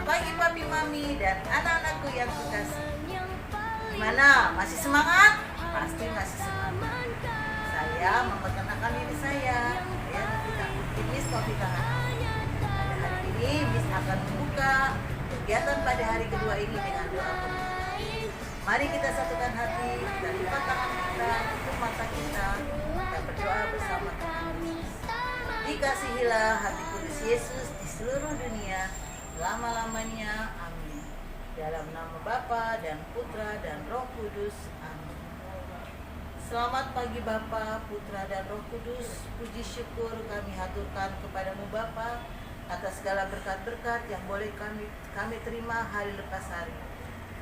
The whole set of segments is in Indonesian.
pagi Papi Mami dan anak-anakku yang kekasih. Gimana? Masih semangat? Pasti masih semangat. Saya memperkenalkan diri saya Novita Miss Novita. Pada hari ini Miss akan membuka kegiatan pada hari kedua ini dengan doa penutup. Mari kita satukan hati, kita lipat tangan kita, tutup mata kita berdoa bersama Tuhan Yesus. Dikasihilah hati kudus Yesus di seluruh dunia selama-lamanya. Amin. Dalam nama Bapa dan Putra dan Roh Kudus. Amin. Selamat pagi Bapa, Putra dan Roh Kudus. Puji syukur kami haturkan kepadamu Bapa atas segala berkat-berkat yang boleh kami terima hari lepas hari.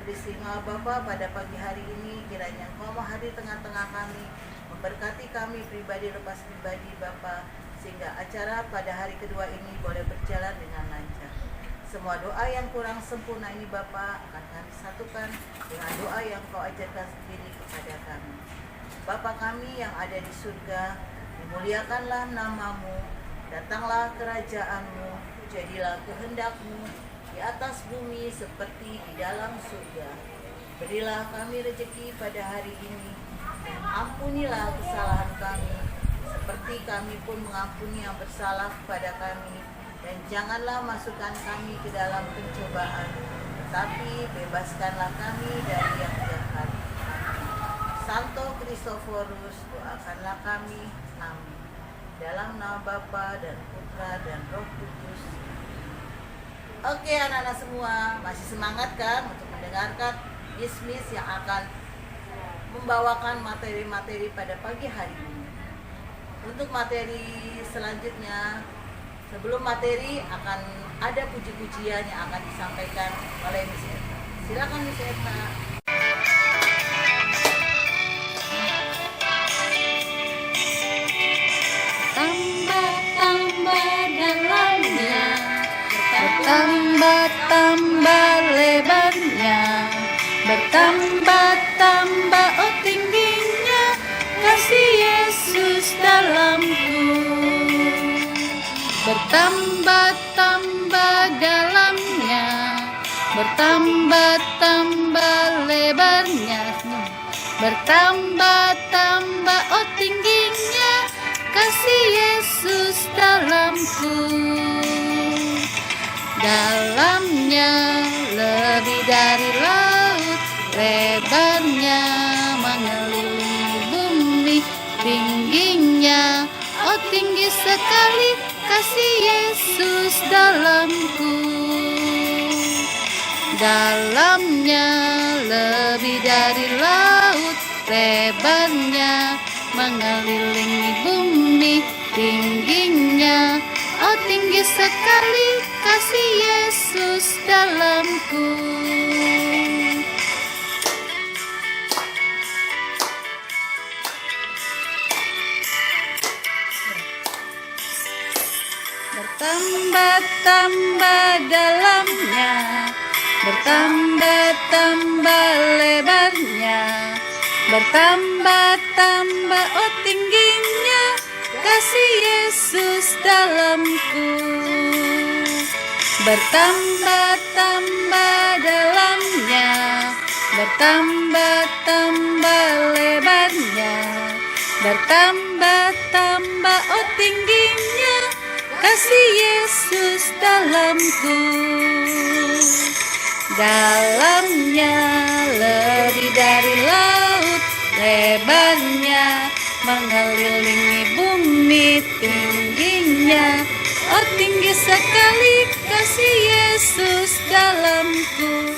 Beristimewa Bapa pada pagi hari ini, kiranya Engkau mau hadir tengah-tengah kami, memberkati kami pribadi lepas pribadi Bapa, sehingga acara pada hari kedua ini boleh berjalan dengan lancar. Semua doa yang kurang sempurna ini Bapa akan kami satukan dengan doa yang Kau ajarkan sendiri kepada kami. Bapa kami yang ada di surga, dimuliakanlah nama-Mu, datanglah kerajaan-Mu, jadilah kehendak-Mu di atas bumi seperti di dalam surga. Berilah kami rezeki pada hari ini, dan ampunilah kesalahan kami, seperti kami pun mengampuni yang bersalah kepada kami. Dan janganlah masukkan kami ke dalam pencobaan, tetapi bebaskanlah kami dari yang jahat. Santo Kristoforus, doakanlah kami. Amin. Dalam nama Bapa dan Putra dan Roh Kudus. Oke anak-anak semua, masih semangat kan untuk mendengarkan Miss yang akan membawakan materi-materi pada pagi hari ini. Untuk materi selanjutnya, sebelum materi akan ada puji-pujian yang akan disampaikan oleh Miss Eta. Silakan Miss Eta. Tambah-tambah dalamnya, bertambah-tambah lebarnya, bertambah-tambah tingginya kasih Yesus dalamku. Bertambah-tambah dalamnya, bertambah-tambah lebarnya, bertambah-tambah tingginya kasih Yesus dalamku. Dalamnya lebih dari laut, lebarnya mengelilingi bumi, tingginya tinggi sekali kasih Yesus dalamku. Dalamnya lebih dari laut, lebarnya mengelilingi bumi, tingginya tinggi sekali kasih Yesus dalamku. Bertambah-tambah dalamnya, bertambah-tambah lebarnya, bertambah-tambah tingginya kasih Yesus dalamku. Bertambah-tambah dalamnya, bertambah-tambah lebarnya, bertambah-tambah tingginya kasih Yesus dalamku. Dalamnya lebih dari laut, lebarnya mengelilingi bumi, tingginya tinggi sekali kasih Yesus dalamku.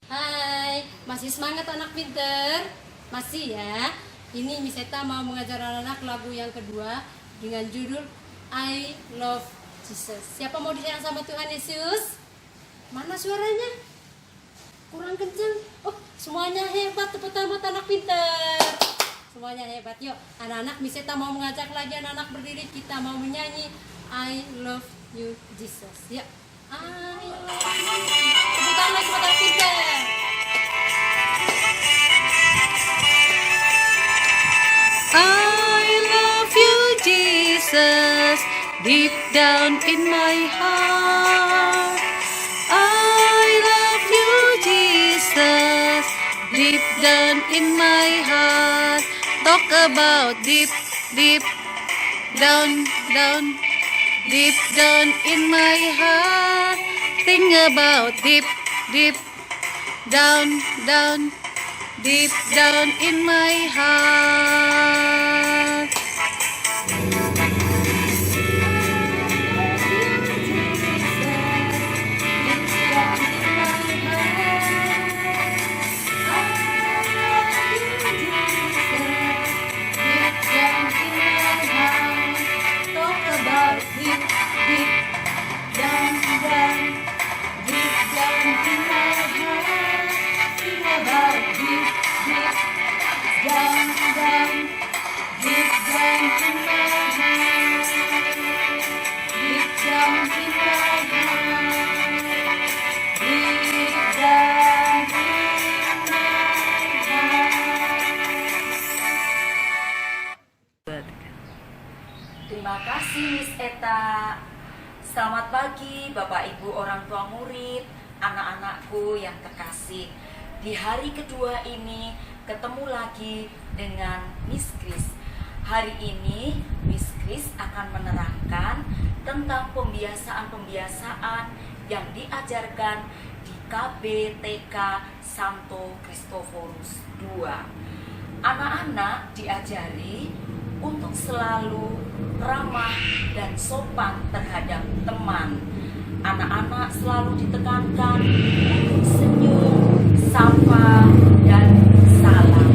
Hai, masih semangat anak pinter? Masih ya? Ini Miss Eta mau mengajar anak-anak lagu yang kedua dengan judul I Love Jesus. Siapa mau disayang sama Tuhan Yesus? Mana suaranya? Kurang kencang. Oh, semuanya hebat. Tepuk tangan buat anak pinter. Semuanya hebat. Yuk, anak-anak Miss Eta mau mengajak lagi anak-anak berdiri. Kita mau menyanyi I Love You Jesus. Yuk. I love you. Tepuk tangan lagi buat anak pinter. I love you Jesus, deep down in my heart. I love you, Jesus, deep down in my heart. Talk about deep, deep down, down, deep down in my heart. Think about deep, deep down, down, deep down in my heart. Terima kasih Miss Eta. Selamat pagi Bapak Ibu orang tua murid, anak-anakku yang terkasih. Di hari kedua ini ketemu lagi dengan Miss Kris. Hari ini Miss Kris akan menerangkan tentang pembiasaan-pembiasaan yang diajarkan di KB TK Santo Kristoforus II. Anak-anak diajari untuk selalu ramah dan sopan terhadap teman. Anak-anak selalu ditekankan untuk senyum, sapa, dan salam.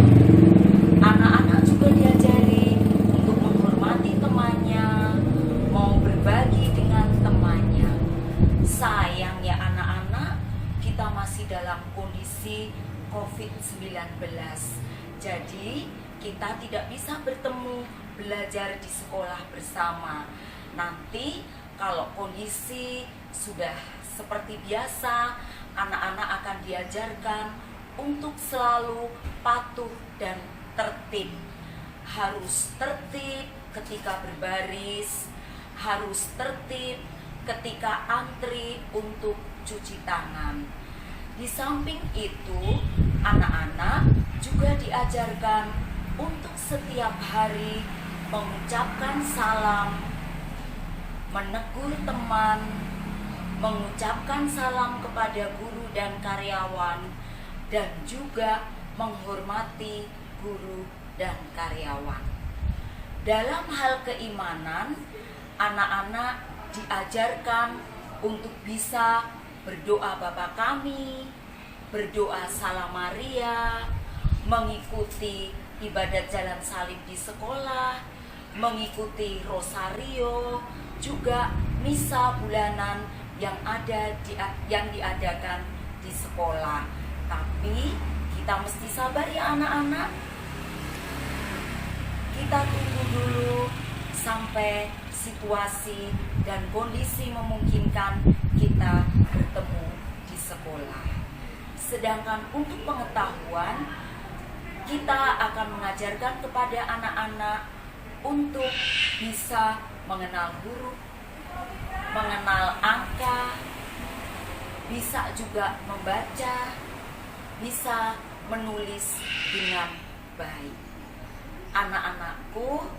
Anak-anak juga diajari untuk menghormati temannya, mau berbagi dengan temannya. Sayang ya anak-anak, kita masih dalam kondisi COVID-19. Jadi kita tidak bisa bertemu, belajar di sekolah bersama. Nanti kalau kondisi sudah seperti biasa, anak-anak akan diajarkan untuk selalu patuh dan tertib. Harus tertib ketika berbaris, harus tertib ketika antri untuk cuci tangan. Di samping itu, anak-anak juga diajarkan untuk setiap hari mengucapkan salam, menegur teman, mengucapkan salam kepada guru dan karyawan, dan juga menghormati guru dan karyawan. Dalam hal keimanan, anak-anak diajarkan untuk bisa berdoa Bapa Kami, berdoa Salam Maria, mengikuti ibadat jalan salib di sekolah, mengikuti rosario, juga misa bulanan yang diadakan di sekolah. Tapi kita mesti sabar ya anak-anak. Kita tunggu dulu sampai situasi dan kondisi memungkinkan kita bertemu di sekolah. Sedangkan untuk pengetahuan, kita akan mengajarkan kepada anak-anak untuk bisa mengenal huruf, mengenal angka, bisa juga membaca, bisa menulis dengan baik. Anak-anakku,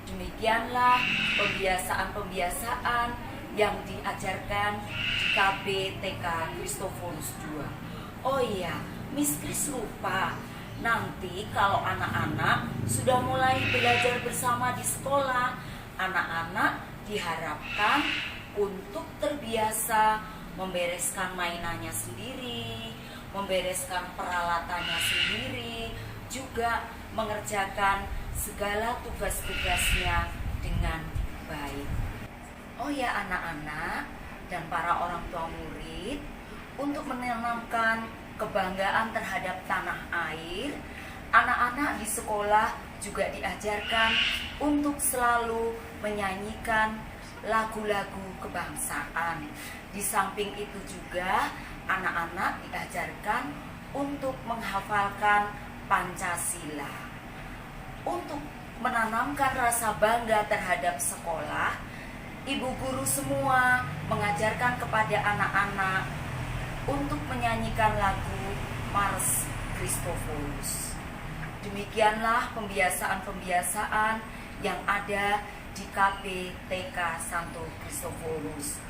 demikianlah pembiasaan-pembiasaan yang diajarkan di KB TK Kristoforus II. Oh iya, Miss Kris lupa. Nanti kalau anak-anak sudah mulai belajar bersama di sekolah, anak-anak diharapkan untuk terbiasa membereskan mainannya sendiri, membereskan peralatannya sendiri, juga mengerjakan segala tugas-tugasnya dengan baik. Oh ya anak-anak dan para orang tua murid, untuk menanamkan kebanggaan terhadap tanah air, anak-anak di sekolah juga diajarkan untuk selalu menyanyikan lagu-lagu kebangsaan. Di samping itu juga anak-anak diajarkan untuk menghafalkan Pancasila. Untuk menanamkan rasa bangga terhadap sekolah, ibu guru semua mengajarkan kepada anak-anak untuk menyanyikan lagu Mars Christophorus. Demikianlah pembiasaan-pembiasaan yang ada di KB TK Santo Christophorus.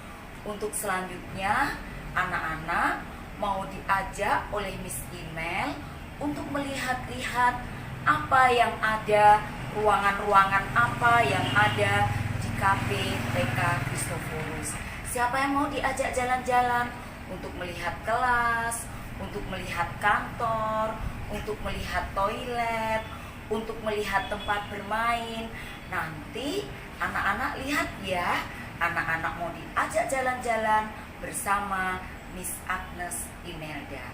Untuk selanjutnya, anak-anak mau diajak oleh Miss Email untuk melihat-lihat apa yang ada, ruangan-ruangan apa yang ada di KB TK Christophorus. Siapa yang mau diajak jalan-jalan untuk melihat kelas, untuk melihat kantor, untuk melihat toilet, untuk melihat tempat bermain? Nanti anak-anak lihat ya, anak-anak mau diajak jalan-jalan bersama Miss Agnes Imelda.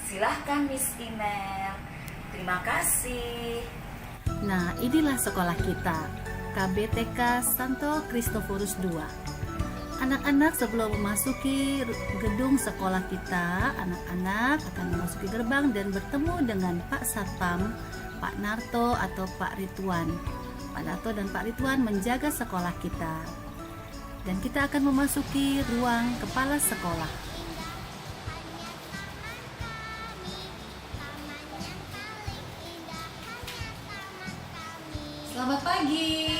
Silahkan Miss Imel. Terima kasih. Nah, inilah sekolah kita, KBTK Santo Christophorus II. Anak-anak sebelum memasuki gedung sekolah kita, anak-anak akan memasuki gerbang dan bertemu dengan Pak Satpam, Pak Narto atau Pak Ridwan. Pak Narto dan Pak Ridwan menjaga sekolah kita. Dan kita akan memasuki ruang kepala sekolah. Selamat pagi.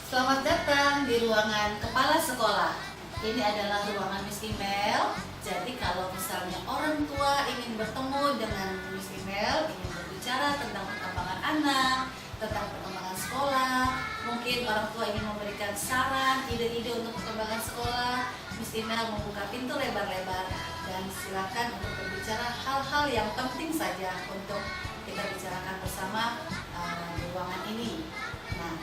Selamat datang di ruangan kepala sekolah. Ini adalah ruangan Miss Email. Jadi kalau misalnya orang tua ingin bertemu dengan Miss Email, ingin berbicara tentang perkembangan anak, tentang perkembangan sekolah, mungkin orang tua ingin memberikan saran, ide-ide untuk perkembangan sekolah, Miss Email membuka pintu lebar-lebar dan silakan untuk berbicara hal-hal yang penting saja untuk kita bicarakan bersama di ruangan ini. Nah,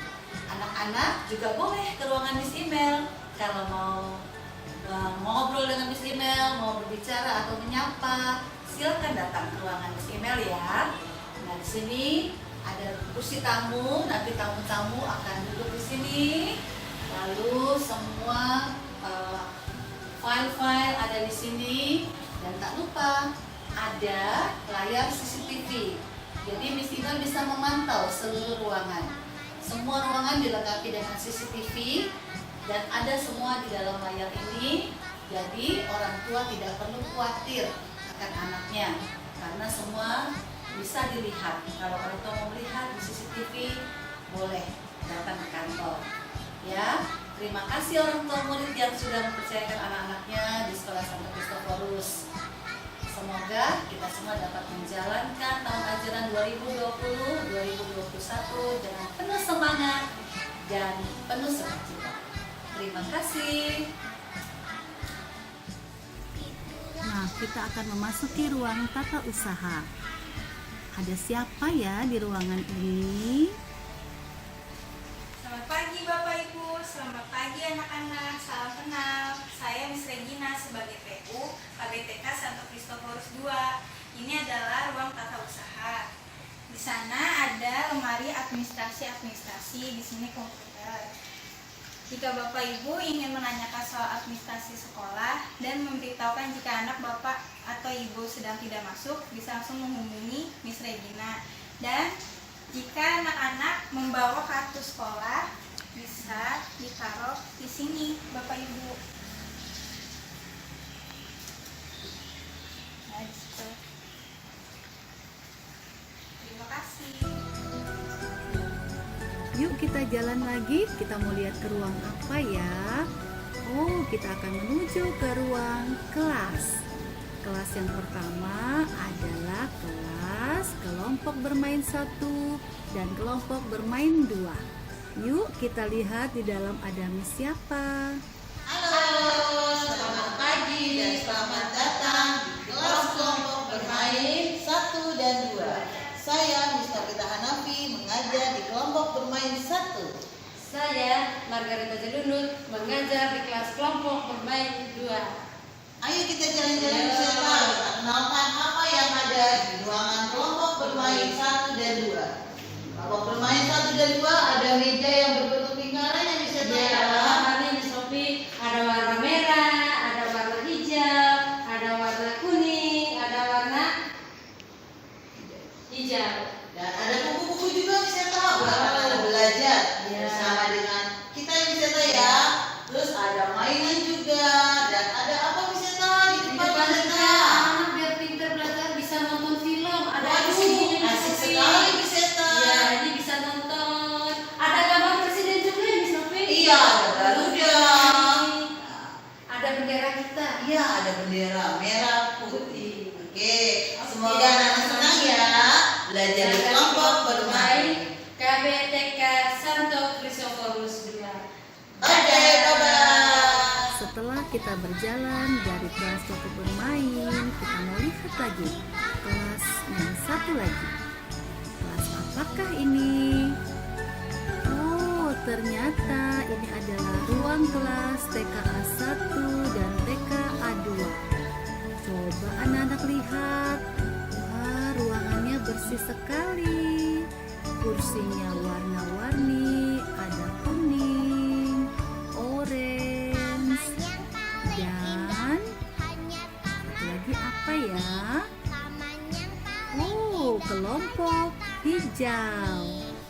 anak-anak juga boleh ke ruangan Miss Email kalau mau ngobrol dengan Miss Email, mau berbicara atau menyapa, silakan datang ke ruangan Miss Email ya. Nah, di sini ada kursi tamu, nanti tamu-tamu akan duduk di sini. Lalu semua file-file ada di sini dan tak lupa ada layar CCTV. Jadi Miss Email bisa memantau seluruh ruangan. Semua ruangan dilengkapi dengan CCTV dan ada semua di dalam layar ini. Jadi orang tua tidak perlu khawatir akan anaknya karena semua bisa dilihat. Kalau orang tua mau melihat di CCTV, boleh datang ke kantor. Ya, terima kasih orang tua murid yang sudah mempercayakan anak-anaknya di Sekolah Santo Christophorus. Semoga kita semua dapat menjalankan tahun ajaran 2020-2021 dengan penuh semangat dan penuh sukacita. Terima kasih. Nah, kita akan memasuki ruang tata usaha. Ada siapa ya di ruangan ini? Selamat pagi Bapak Ibu, selamat pagi anak-anak, salam kenal. Saya Miss Regina sebagai PU KBTK Santo Christophorus II. Ini adalah ruang tata usaha. Di sana ada lemari administrasi, di sini komputer. Jika Bapak Ibu ingin menanyakan soal administrasi sekolah dan memberitahukan jika anak Bapak atau Ibu sedang tidak masuk, bisa langsung menghubungi Miss Regina. Dan jika anak-anak membawa kartu sekolah, bisa ditaruh di sini, Bapak Ibu. Nah, di situ. Terima kasih. Yuk kita jalan lagi, kita mau lihat ke ruang apa ya? Oh, kita akan menuju ke ruang kelas. Kelas yang pertama adalah kelas kelompok bermain 1 dan kelompok bermain 2. Yuk kita lihat di dalam ada Miss siapa. Halo, selamat pagi dan selamat datang di kelas kelompok bermain 1 dan 2. Saya Miss Kapita Hanafi mengajar di kelompok bermain 1. Saya Margarita Jalunut mengajar di kelas kelompok bermain 2. Ayo kita jalan-jalan bersama, kita kenalkan apa yang ada di ruangan kelompok bermain 1 dan 2. Kelompok bermain 1 dan 2 ada meja yang berbentuk lingkaran yang bisa Warnanya Miss Sophie, ada warna merah, ada warna hijau, ada warna kuning, ada warna hijau. dan ada buku-buku juga bisa tahu buat belajar Ya. bersama dengan kita yang bisa ya. ada bendera kita. Iya, ada bendera merah putih. Oke, semoga Oke. anak-anak senang ya belajar di kelompok bermain. KBTK Santo Cristoforus 2. Oke, bye-bye. Setelah kita berjalan dari kelas kelompok bermain, kita mau lihat lagi kelas yang satu lagi. Kelas apakah ini? Oh, ternyata ini adalah ruang kelas TKA 1 dan TKA 2. Coba anak-anak lihat. Wah, ruangannya bersih sekali. Kursinya warna-warni, ada kuning, orange, dan satu lagi apa ya? Oh, kelompok hijau.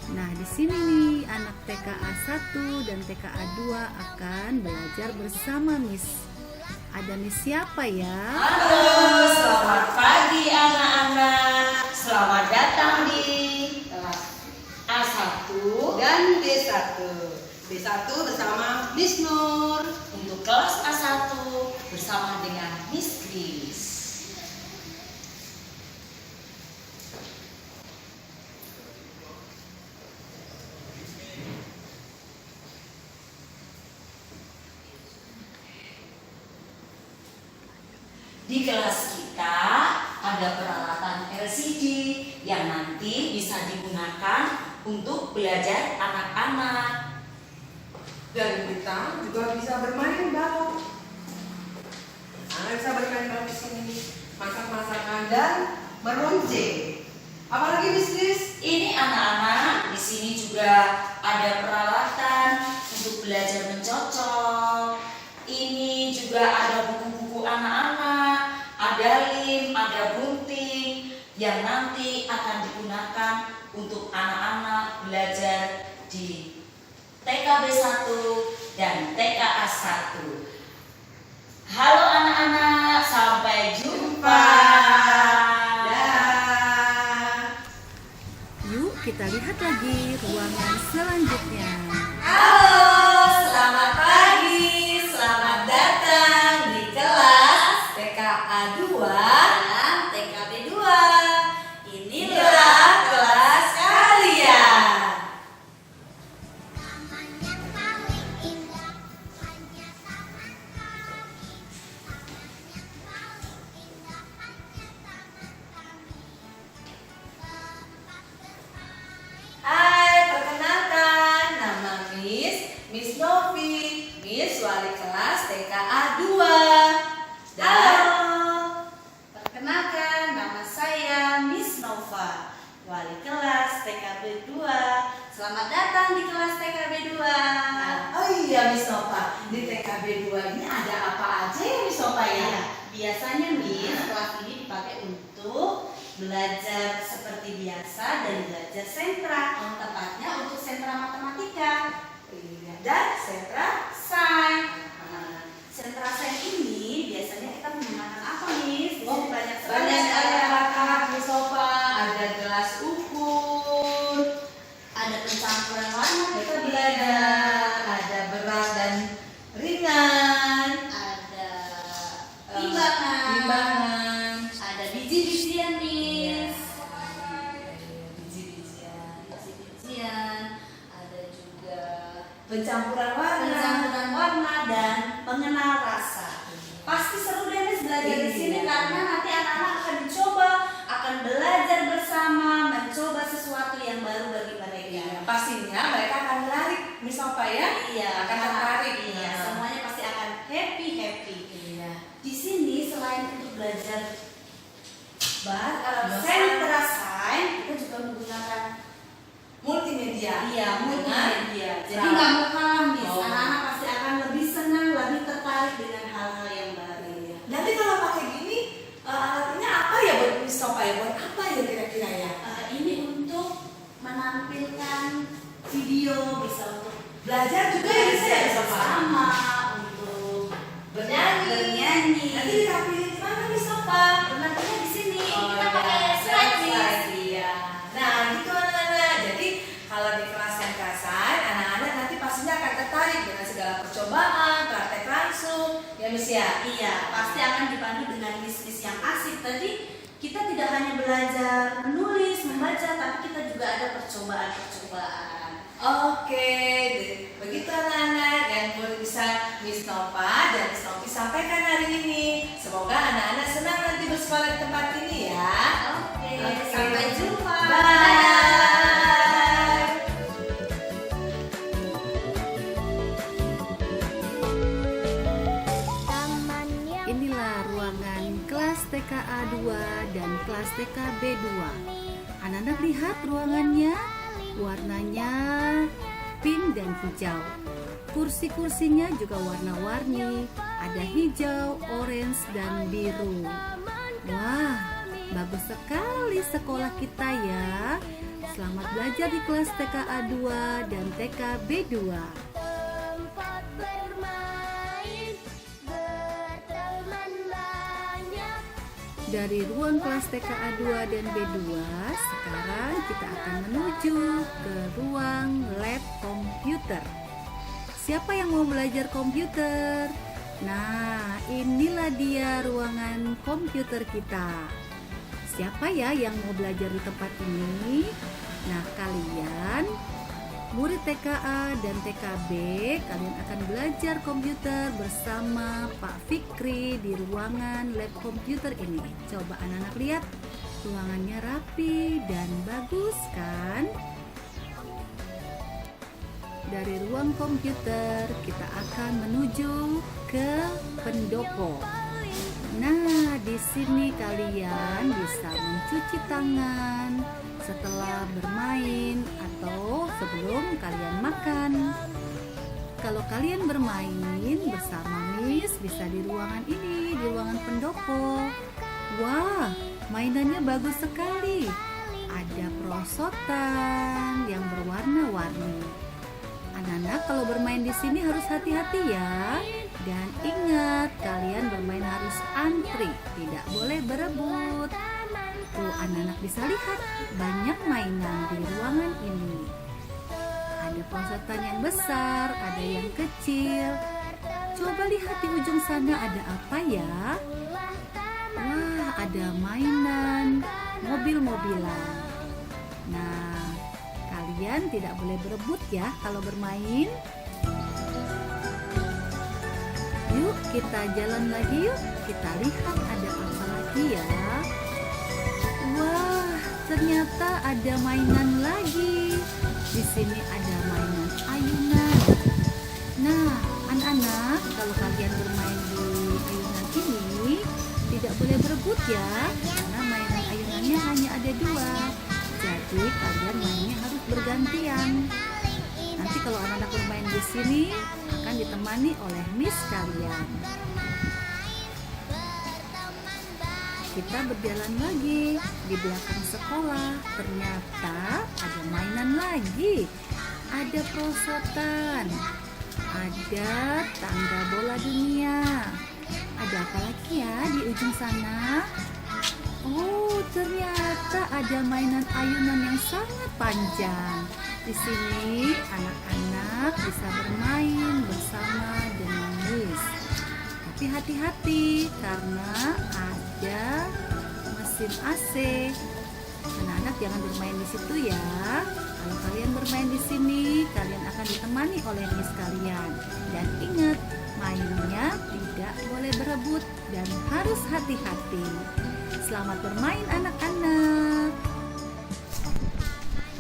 Nah, di sini nih anak TKA 1 dan TKA 2 akan belajar bersama Miss. Ada Miss siapa ya? Halo, selamat pagi anak-anak. Selamat datang di kelas A1 dan D1. D1 bersama Miss Nur. untuk kelas A1 bersama dengan Miss Kris. Di kelas kita ada peralatan LCD yang nanti bisa digunakan untuk belajar anak-anak. Dan kita juga bisa bermain balon. Anak bisa bermain balon di sini, masak-masakan dan meronceng. Apalagi Miss Kris? Ini anak-anak, di sini juga ada peralatan untuk belajar mencocok. Ini juga ada buku-buku anak-anak, ada lem, ada gunting yang nanti akan digunakan untuk anak-anak belajar di TKB 1 dan TKA 1. Halo anak-anak, sampai jumpa. Yuk kita lihat lagi ruangan selanjutnya. Halo, selamat pagi. Selamat datang di kelas TKA 2 dan TKB 2. Inilah kelas kalian. Hai, perkenalkan, nama Miss Novi, Miss Wali Kelas TKA 2. Dan perkenalkan, nama saya Miss Nova, Wali Kelas TKB 2. Selamat datang di kelas TKB 2. Oh iya Miss Nova, di TKB 2 ini ada apa aja ya Miss Nova ya? Biasanya Miss, kelas ini dipakai untuk belajar seperti biasa dan belajar sentra, tepatnya untuk sentra matematika dan sentra sains. Sentra sains ini biasanya kita menggunakan apa Miss? Oh, banyak Banyak sekali alat-alat Miss Nova. Ada gelas ukur, ada pencampuran warna kita belajar, ada berat dan ringan, ada timbangan, ada biji-bijian Miss. Biji-bijian, ada juga pencampuran warna. pencampuran warna dan pengenal rasa. Pasti seru deh Miss belajar di sini karena nanti anak-anak akan dicoba, akan belajar bersama, mencoba sesuatu yang baru bagi mereka. Pastinya mereka akan menarik Miss Nova ya. Iya, akan tertarik. Iya, Nah. semuanya pasti akan happy. Iya. Di sini selain untuk belajar Dosen. sentra sains, kita juga menggunakan Multimedia. multimedia. Jadi Nah. nggak mau kalah Miss. Oh. Anak-anak pasti akan lebih senang, lebih tertarik dengan hal-hal yang baru. Nanti kalau pakai gini, alatnya apa ya buat Miss Nova ya? Buat apa ya kira-kira ya? Ini untuk menampilkan video, bisa untuk Belajar juga ya bisa ya Miss Nova? bersama, untuk Bernyanyi. Nanti ditampilin di mana Miss Nova? nantinya di sini Oh, kita iya. pakai slide Miss. Slide, iya. Nah, gitu anak-anak. Jadi kalau di kelas yang kasar, anak-anak nanti pastinya akan tertarik dengan segala percobaan, praktek langsung yang Miss ya? Iya, pasti akan dipandu dengan miss-miss yang asik. Tadi kita tidak hanya belajar menulis, membaca, tapi kita juga ada percobaan-percobaan. Oke, begitu anak-anak yang bisa Miss Nova dan Miss Novi sampaikan hari ini. Semoga anak-anak senang nanti bersekolah di tempat ini ya. Oke, Oke. sampai jumpa. Bye. Inilah ruangan kelas TKA 2 dan kelas TKB 2. Anak-anak lihat ruangannya, warnanya pink dan hijau. Kursi-kursinya juga warna-warni, ada hijau, orange, dan biru. Wah, bagus sekali sekolah kita ya. Selamat belajar di kelas TKA 2 dan TKB 2. Dari ruang kelas TKA 2 dan B2, sekarang kita akan menuju ke ruang lab komputer. Siapa yang mau belajar komputer? Nah, inilah dia ruangan komputer kita. Siapa ya yang mau belajar di tempat ini? Nah, kalian murid TKA dan TKB, kalian akan belajar komputer bersama Pak Fikri di ruangan lab komputer ini. Coba anak-anak lihat, ruangannya rapi dan bagus kan? Dari ruang komputer kita akan menuju ke pendopo. Nah, di sini kalian bisa mencuci tangan setelah bermain atau sebelum kalian makan. Kalau kalian bermain bersama Miss bisa di ruangan ini, di ruangan pendopo. Wah, mainannya bagus sekali. Ada perosotan yang berwarna-warni. Anak-anak kalau bermain di sini harus hati-hati ya. Dan ingat, kalian bermain harus antri, tidak boleh berebut. Tuh, anak-anak bisa lihat banyak mainan di ruangan ini. Ada perosotan yang besar, ada yang kecil. Coba lihat di ujung sana ada apa ya? Wah, ada mainan mobil-mobilan. Nah, kalian tidak boleh berebut ya kalau bermain. Yuk, kita jalan lagi yuk. Kita lihat ada apa lagi ya. Wah, ternyata ada mainan lagi. Di sini ada mainan ayunan. Nah, anak-anak, kalau kalian bermain di ayunan ini tidak boleh berebut ya, karena mainan ayunannya hanya ada 2. Jadi kalian mainnya harus bergantian. Nanti kalau anak-anak bermain di sini akan ditemani oleh Miss kalian. Kita berjalan lagi di belakang sekolah. Ternyata ada mainan lagi. Ada perosotan. Ada tangga bola dunia. Ada apa lagi ya di ujung sana? Oh, ternyata ada mainan ayunan yang sangat panjang. Di sini anak-anak bisa bermain bersama dengan Miss. Tapi hati-hati karena ada mesin AC. Anak-anak jangan bermain di situ ya. Kalau kalian bermain di sini, kalian akan ditemani oleh Miss kalian. Dan ingat, mainnya tidak boleh berebut dan harus hati-hati. Selamat bermain anak-anak.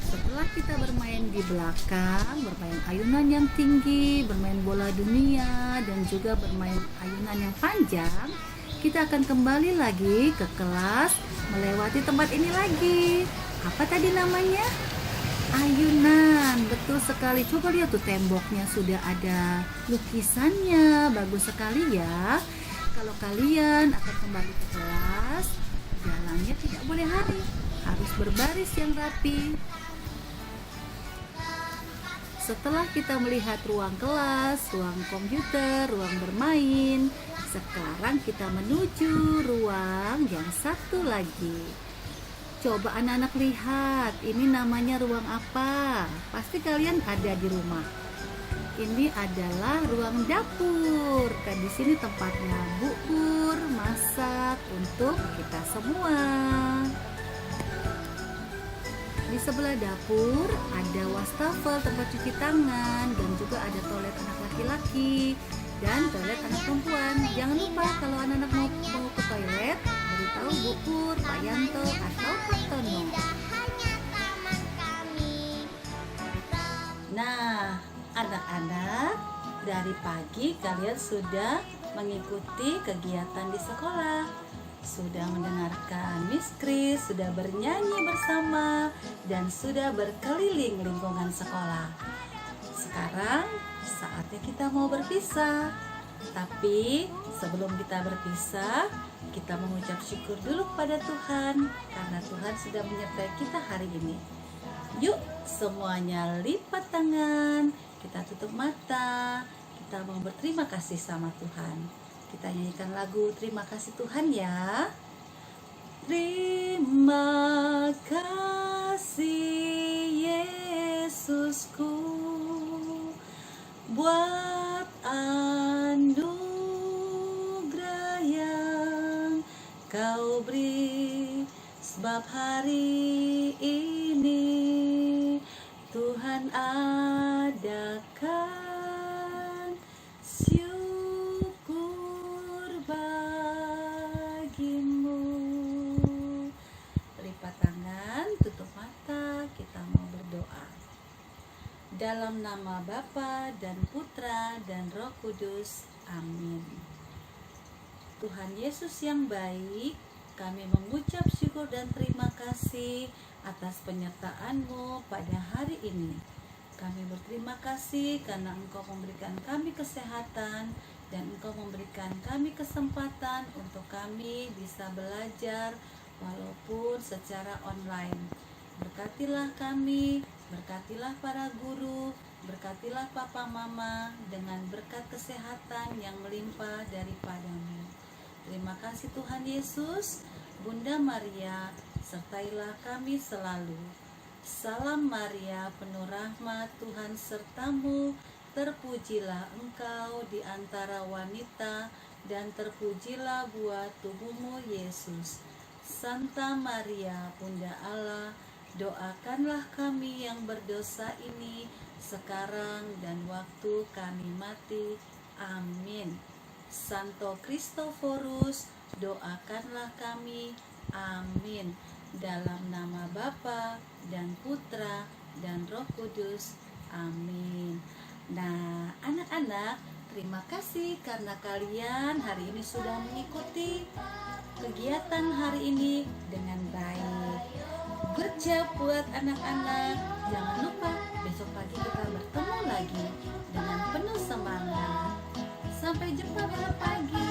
Setelah kita bermain di belakang, bermain ayunan yang tinggi, bermain bola dunia, dan juga bermain ayunan yang panjang, kita akan kembali lagi ke kelas, melewati tempat ini lagi. Apa tadi namanya? Ayunan, betul sekali. Coba lihat tuh temboknya sudah ada lukisannya, bagus sekali ya. Kalau kalian akan kembali ke kelas, jalannya tidak boleh lari, harus berbaris yang rapi. Setelah kita melihat ruang kelas, ruang komputer, ruang bermain, sekarang kita menuju ruang yang satu lagi. Coba anak-anak lihat, ini namanya ruang apa? Pasti kalian ada di rumah. ini adalah ruang dapur. Kan di sini tempatnya bubur, masak untuk kita semua. Di sebelah dapur ada wastafel tempat cuci tangan dan juga ada toilet anak laki-laki dan toilet anak perempuan. Jangan lupa kalau anak-anak mau ke toilet, beritahu Bu Pur, Pak Yanto atau Pak Tono. Nah, anak-anak, dari pagi kalian sudah mengikuti kegiatan di sekolah, sudah mendengarkan Miss Kris, sudah bernyanyi bersama, dan sudah berkeliling lingkungan sekolah. Sekarang saatnya kita mau berpisah. Tapi sebelum kita berpisah, kita mengucap syukur dulu pada Tuhan karena Tuhan sudah menyertai kita hari ini. Yuk semuanya lipat tangan, kita tutup mata, kita mau berterima kasih sama Tuhan. Kita nyanyikan lagu Terima Kasih Tuhan ya. Terima kasih Yesusku buat anugerah yang Kau beri, sebab hari ini Tuhan adakan syukur bagimu. Lipat tangan, tutup mata, kita mau berdoa. Dalam nama Bapa dan Putra dan Roh Kudus, amin. Tuhan Yesus yang baik, kami mengucap syukur dan terima kasih atas penyertaan-Mu pada hari ini. Kami berterima kasih karena Engkau memberikan kami kesehatan dan Engkau memberikan kami kesempatan untuk kami bisa belajar walaupun secara online. Berkatilah kami, berkatilah para guru, berkatilah papa mama dengan berkat kesehatan yang melimpah daripada-Mu. Terima kasih Tuhan Yesus. Bunda Maria, sertailah kami selalu. Salam Maria, penuh rahmat, Tuhan sertamu. Terpujilah engkau di antara wanita, dan terpujilah buah tubuhmu Yesus. Santa Maria, Bunda Allah, doakanlah kami yang berdosa ini sekarang dan waktu kami mati. Amin. Santo Kristoforus, doakanlah kami. Amin. Dalam nama Bapa dan Putra dan Roh Kudus. Amin. Nah, anak-anak, terima kasih karena kalian hari ini sudah mengikuti kegiatan hari ini dengan baik. Good job buat anak-anak. Jangan lupa besok pagi kita bertemu lagi dengan penuh semangat. Sampai jumpa besok pagi.